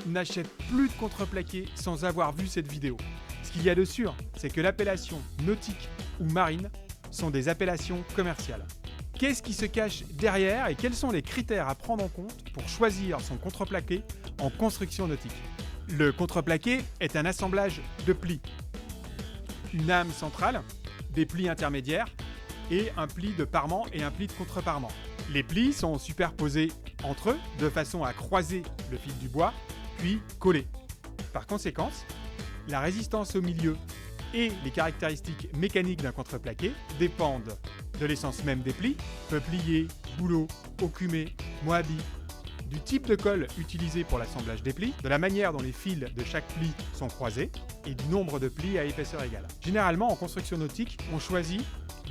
n'achète plus de contreplaqué sans avoir vu cette vidéo. Ce qu'il y a de sûr, c'est que l'appellation nautique ou marine sont des appellations commerciales. Qu'est-ce qui se cache derrière et quels sont les critères à prendre en compte pour choisir son contreplaqué en construction nautique? Le contreplaqué est un assemblage de plis. Une âme centrale, des plis intermédiaires et un pli de parement et un pli de contreparement. Les plis sont superposés entre eux de façon à croiser le fil du bois, puis coller. Par conséquent, la résistance au milieu et les caractéristiques mécaniques d'un contreplaqué dépendent de l'essence même des plis, peuplier, bouleau, ocumé, moabi, du type de colle utilisé pour l'assemblage des plis, de la manière dont les fils de chaque pli sont croisés et du nombre de plis à épaisseur égale. Généralement, en construction nautique, on choisit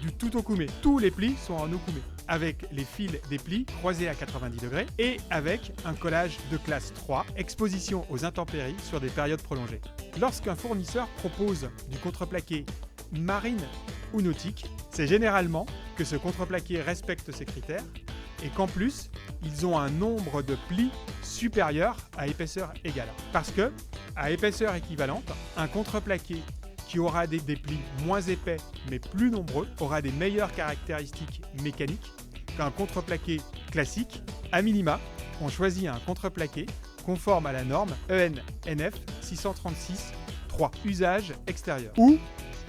du tout okumé. Tous les plis sont en okumé, avec les fils des plis croisés à 90 degrés et avec un collage de classe 3, exposition aux intempéries sur des périodes prolongées. Lorsqu'un fournisseur propose du contreplaqué marine ou nautique, c'est généralement que ce contreplaqué respecte ces critères et qu'en plus, ils ont un nombre de plis supérieur à épaisseur égale. Parce que, à épaisseur équivalente, un contreplaqué qui aura des plis moins épais mais plus nombreux aura des meilleures caractéristiques mécaniques qu'un contreplaqué classique. A minima, on choisit un contreplaqué conforme à la norme EN/NF 636-3, usage extérieur, ou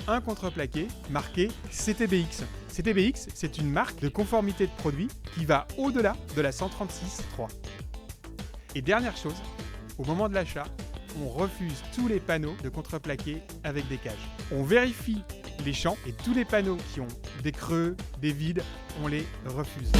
un contreplaqué marqué CTBX. CTBX, c'est une marque de conformité de produit qui va au-delà de la 136-3. Et dernière chose, au moment de l'achat, on refuse tous les panneaux de contreplaqué avec des cages. On vérifie les champs et tous les panneaux qui ont des creux, des vides, on les refuse.